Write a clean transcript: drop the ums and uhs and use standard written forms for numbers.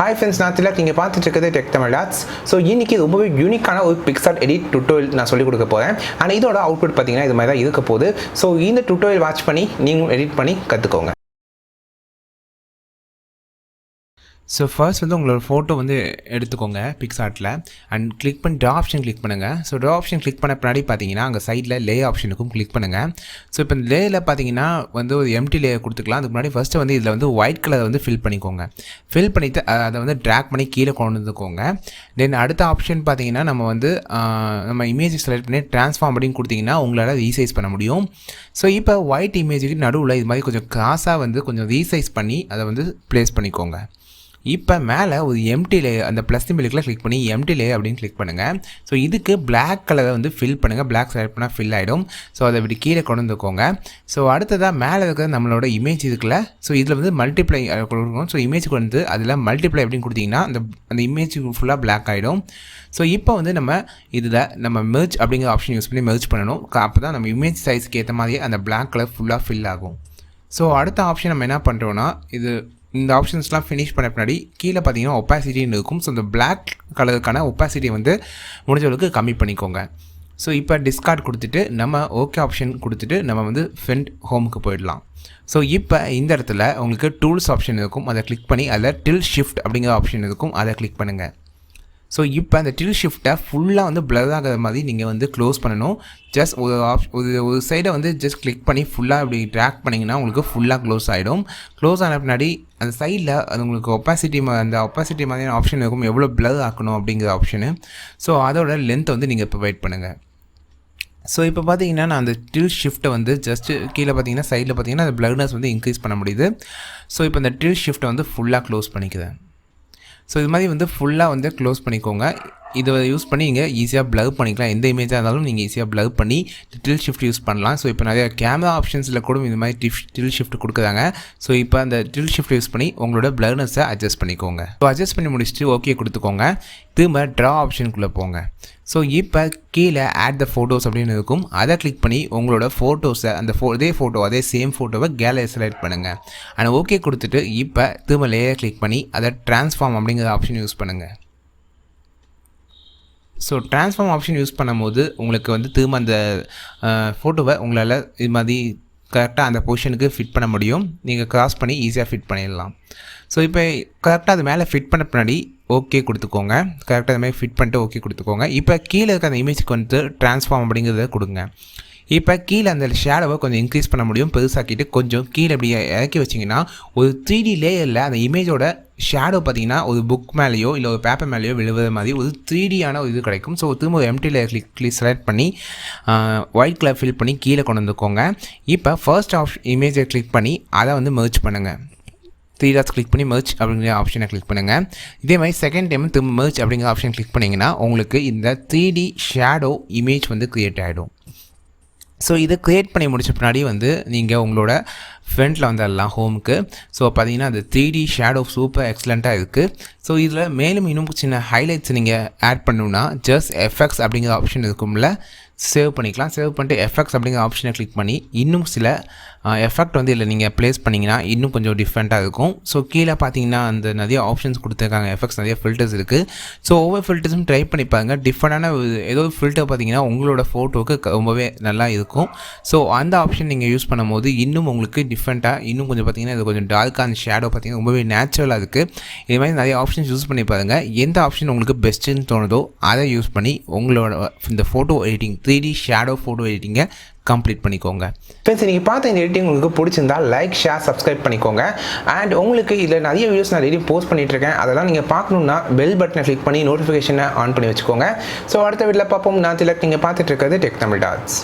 Hi friends, நான் திலக் நீங்க பார்த்துட்டு இருக்கிறது டெக் தமிழ் டாட்ஸ். ஸோ இன்னைக்கு ரொம்பவே யூனிக்கான ஒரு Picsart எடிட் டுட்டோரியல் நான் சொல்லிக் கொடுக்க போகிறேன். ஆனால் இதோட அவுட்புட் பார்த்தீங்கன்னா இது மாதிரி தான் இருக்க போகுது. ஸோ இந்த டுட்டோரியல் வாட்ச் பண்ணி நீங்களும் எடிட் பண்ணி கற்றுக்கோங்க. ஸோ ஃபர்ஸ்ட் வந்து உங்களோட ஃபோட்டோ வந்து எடுத்துக்கோங்க பிக்சார்ட்டில் அண்ட் கிளிக் பண்ணி ட்ரா ஆப்ஷன் கிளிக் பண்ணுங்கள். ஸோ ட்ரா ஆப்ஷன் கிளிக் பண்ண பின்னாடி பார்த்தீங்கன்னா அங்கே சைடில் லே ஆப்ஷனுக்கும் கிளிக் பண்ணுங்கள். ஸோ இப்போ இந்த லேயில் பார்த்தீங்கன்னா வந்து ஒரு எம்டி லேயர் கொடுத்துக்கலாம். அதுக்கு முன்னாடி ஃபஸ்ட்டு வந்து இதில் வந்து ஒயிட் கலர் வந்து ஃபில் பண்ணிக்கோங்க. ஃபில் பண்ணிவிட்டு அதை வந்து ட்ராக் பண்ணி கீழே கொண்டு வந்துக்கோங்க. தென் அடுத்த ஆப்ஷன் பார்த்தீங்கன்னா நம்ம இமேஜ் செலக்ட் பண்ணி ட்ரான்ஸ்ஃபார்ம் அப்படின்னு கொடுத்தீங்கன்னா உங்களால் ரீசைஸ் பண்ண முடியும். ஸோ இப்போ ஒயிட் இமேஜுக்கு நடுவில் இது மாதிரி கொஞ்சம் கிராஸாக வந்து கொஞ்சம் ரீசைஸ் பண்ணி அதை வந்து ப்ளேஸ் பண்ணிக்கோங்க. இப்போ மேலே ஒரு எம்டி லேயர் அந்த ப்ளஸ் சிம்பிளுக்குள்ள கிளிக் பண்ணி எம்டி லேயர் அப்படின்னு கிளிக் பண்ணுங்கள். ஸோ இதுக்கு பிளாக் கலரை வந்து ஃபில் பண்ணுங்கள். பிளாக் செலக்ட் பண்ணால் ஃபில் ஆகிடும். ஸோ அதை இப்படி கீழே கொண்டு வந்துக்கோங்க. ஸோ அடுத்ததாக மேலே இருக்கிற நம்மளோட இமேஜ் இருக்குல்ல, ஸோ இதில் வந்து மல்டிப்ளை கொடுக்கணும். ஸோ இமேஜுக்கு வந்து அதில் மல்டிப்ளை அப்படின்னு கொடுத்தீங்கன்னா அந்த இமேஜ் ஃபுல்லாக பிளாக் ஆகிடும். ஸோ இப்போ வந்து நம்ம மெர்ஜ் அப்படிங்கிற ஆப்ஷன் யூஸ் பண்ணி மெர்ஜ் பண்ணணும். அப்போ தான் நம்ம இமேஜ் சைஸ்க்கு ஏற்ற மாதிரியே அந்த பிளாக் கலர் ஃபுல்லாக ஃபில் ஆகும். ஸோ அடுத்த ஆப்ஷன் நம்ம என்ன பண்ணுறோன்னா இந்த ஆப்ஷன்ஸ்லாம் ஃபினிஷ் பண்ண பின்னாடி கீழே பார்த்தீங்கன்னா ஒப்பாசிட்டின்னு இருக்கும். ஸோ இந்த பிளாக் கலருக்கான ஒப்பாசிட்டியை வந்து முடிஞ்சளவுக்கு கம்மி பண்ணிக்கோங்க. ஸோ இப்போ டிஸ்கார்ட் கொடுத்துட்டு நம்ம ஓகே ஆப்ஷன் கொடுத்துட்டு நம்ம வந்து ஃப்ரண்ட் ஹோமுக்கு போயிடலாம். ஸோ இப்போ இந்த இடத்துல உங்களுக்கு டூல்ஸ் ஆப்ஷன் இருக்கும். அதை கிளிக் பண்ணி அதில் டில் ஷிஃப்ட் அப்படிங்கிற ஆப்ஷன் இருக்கும். அதை கிளிக் பண்ணுங்கள். ஸோ இப்போ அந்த டில் ஷிஃப்ட்டை ஃபுல்லாக வந்து பிளர் ஆகிற மாதிரி நீங்கள் வந்து க்ளோஸ் பண்ணணும். ஜஸ்ட் ஒரு சைடை வந்து ஜஸ்ட் கிளிக் பண்ணி ஃபுல்லாக இப்படி ட்ராக் பண்ணிங்கன்னா உங்களுக்கு ஃபுல்லாக க்ளோஸ் ஆகிடும். க்ளோஸ் ஆன பின்னாடி அந்த சைடில் அது உங்களுக்கு அந்த ஒப்பாசிட்டி மாதிரியான ஆப்ஷன் இருக்கும். எவ்வளோ பிளர் ஆக்கணும் அப்படிங்கிற ஆப்ஷனு. ஸோ அதோட லென்த்தை வந்து நீங்கள் ப்ரொவைட் பண்ணுங்கள். ஸோ இப்போ பார்த்தீங்கன்னா நான் அந்த டில் ஷிஃப்ட்டை வந்து ஜஸ்ட்டு கீழே பார்த்தீங்கன்னா சைடில் பார்த்தீங்கன்னா அந்த பிளர்னஸ் வந்து இன்க்ரீஸ் பண்ண முடியுது. ஸோ இப்போ இந்த டில் ஷிஃப்ட்டை வந்து ஃபுல்லாக க்ளோஸ் பண்ணிக்கிறேன். ஸோ இது மாதிரி வந்து ஃபுல்லாக வந்து க்ளோஸ் பண்ணிக்கோங்க. இதை யூஸ் பண்ணி நீங்கள் ஈஸியாக ப்ளர் பண்ணிக்கலாம். எந்த இமேஜாக இருந்தாலும் நீங்கள் ஈஸியாக ப்ளர் பண்ணி டில் ஷிஃப்ட் யூஸ் பண்ணலாம். ஸோ இப்போ நிறைய கேமரா ஆப்ஷன்ஸில் கூட இந்த மாதிரி டில் ஷிஃப்ட் கொடுக்குறாங்க. ஸோ இப்போ அந்த டில் ஷிஃப்ட் யூஸ் பண்ணி உங்களோட பிளர்னஸை அட்ஜஸ்ட் பண்ணிக்கோங்க. ஸோ அட்ஜஸ்ட் பண்ணி முடிச்சுட்டு ஓகே கொடுத்துக்கோங்க. திரும்ப ட்ரா ஆப்ஷனுக்குள்ளே போங்க. ஸோ இப்போ கீழே ஆட் த ஃபோட்டோஸ் அப்படின்னு இருக்கும். அதை கிளிக் பண்ணி உங்களோட ஃபோட்டோஸை அதே சேம் ஃபோட்டோவை கேலரி செலக்ட் பண்ணுங்கள். அண்ட் ஓகே கொடுத்துட்டு இப்போ திரும்ப லேயர் கிளிக் பண்ணி அதை ட்ரான்ஸ்ஃபார்ம் அப்படிங்கிற ஆப்ஷன் யூஸ் பண்ணுங்கள். ஸோ ட்ரான்ஸ்ஃபார்ம் ஆப்ஷன் யூஸ் பண்ணும்போது உங்களுக்கு வந்து திரும்ப அந்த ஃபோட்டோவை உங்களால் இது மாதிரி கரெக்டாக அந்த பொசிஷனுக்கு ஃபிட் பண்ண முடியும். நீங்கள் கிராஸ் பண்ணி ஈஸியாக ஃபிட் பண்ணிடலாம். ஸோ இப்போ கரெக்டாக அது மேலே ஃபிட் பண்ண பின்னாடி ஓகே கொடுத்துக்கோங்க. கரெக்டாக அது மாதிரி ஃபிட் பண்ணிட்டு ஓகே கொடுத்துக்கோங்க. இப்போ கீழே இருக்க அந்த இமேஜுக்கு வந்து ட்ரான்ஸ்ஃபார்ம் அப்படிங்கிறத கொடுங்க. இப்போ கீழே அந்த ஷேடோவை கொஞ்சம் இன்க்ரீஸ் பண்ண முடியும். பெருசாக்கிட்டு கொஞ்சம் கீழே இப்படி இறக்கி வச்சிங்கன்னா ஒரு 3D லேயரில் அந்த இமேஜோட ஷேடோ பார்த்தீங்கன்னா ஒரு புக் மேலேயோ இல்லை ஒரு பேப்பர் மேலேயோ விழுவுற மாதிரி ஒரு 3Dயான ஒரு இது கிடைக்கும். ஸோ திரும்ப ஒரு எம்டி லேயர் கிளிக் செலக்ட் பண்ணி ஒயிட் கலர் ஃபில் பண்ணி கீழே கொண்டு வந்துக்கோங்க. இப்போ ஃபர்ஸ்ட் இமேஜை கிளிக் பண்ணி அதை வந்து மெர்ஜ் பண்ணுங்கள். 3 டாட்ஸ் கிளிக் பண்ணி மெர்ஜ் அப்படிங்கிற ஆப்ஷனை கிளிக் பண்ணுங்கள். இதே மாதிரி செகண்ட் டைம் திரும்ப மெர்ஜ் அப்படிங்கிற ஆப்ஷன் கிளிக் பண்ணிங்கன்னா உங்களுக்கு இந்த 3D ஷேடோ இமேஜ் வந்து க்ரியேட் ஆகிடும். ஸோ இதை க்ரியேட் பண்ணி முடிச்ச பின்னாடி வந்து நீங்கள் உங்களோட ஃப்ரண்ட்டில் வந்துடலாம் ஹோமுக்கு. ஸோ பார்த்தீங்கன்னா அது 3D ஷேடோ சூப்பர் எக்ஸலண்ட்டாக இருக்குது. ஸோ இதில் மேலும் இன்னும் சின்ன ஹைலைட்ஸ் நீங்கள் ஆட் பண்ணணுன்னா ஜஸ்ட் எஃபெக்ட்ஸ் அப்படிங்கிற ஆப்ஷன் இருக்கும்ல, சேவ் பண்ணிக்கலாம். சேவ் பண்ணிட்டு எஃபெக்ட்ஸ் அப்படிங்கிற ஆப்ஷனை கிளிக் பண்ணி இன்னும் சில எஃபெக்ட் வந்து இதில் நீங்கள் ப்ளேஸ் பண்ணிங்கன்னா இன்னும் கொஞ்சம் டிஃப்ரெண்ட்டாக இருக்கும். ஸோ கீழே பார்த்தீங்கன்னா அந்த நிறைய ஆப்ஷன்ஸ் கொடுத்துருக்காங்க. எஃபெக்ட்ஸ் நிறைய ஃபில்டர்ஸ் இருக்குது. ஸோ ஒவ்வொரு ஃபில்டர்ஸும் ட்ரை பண்ணி பாருங்க. டிஃப்ரெண்டான ஏதோ ஃபில்டர் பார்த்தீங்கன்னா உங்களோட ஃபோட்டோவுக்கு ரொம்பவே நல்லா இருக்கும். ஸோ அந்த ஆப்ஷன் நீங்கள் யூஸ் பண்ணும்போது இன்னும் உங்களுக்கு டிஃப்ரெண்ட்டாக இன்னும் கொஞ்சம் பார்த்தீங்கன்னா இது கொஞ்சம் டார்க்கான ஷேடோ பார்த்தீங்கன்னா ரொம்பவே நேச்சுரலாக இருக்குது. இது மாதிரி நிறைய ஆப்ஷன்ஸ் யூஸ் பண்ணி பாருங்கள். எந்த ஆப்ஷன் உங்களுக்கு பெஸ்ட்டுன்னு தோணுதோ அதை யூஸ் பண்ணி உங்களோட இந்த photo editing 3D shadow photo எடிட்டிங்கை கம்ப்ளீட் பண்ணிக்கோங்க. ஃப்ரெண்ட்ஸ், நீங்கள் பார்த்த இந்த எடிட்டிங் உங்களுக்கு பிடிச்சிருந்தா லைக், ஷேர், சப்ஸ்கிரைப் பண்ணிக்கோங்க. அண்ட் உங்களுக்கு இதில் நிறைய வீடியோஸ் நான் டெய்லி போஸ்ட் பண்ணிட்டு இருக்கேன். அதெல்லாம் நீங்கள் பார்க்கணுன்னா பெல் பட்டனை கிளிக் பண்ணி நோட்டிஃபிகேஷனை ஆன் பண்ணி வச்சுக்கோங்க. ஸோ அடுத்த வீடியோவில் பார்ப்போம். நான் திலக். நீங்கள் பார்த்துட்டு இருக்கிறது டெக் தமிழ் டாட்ஸ்.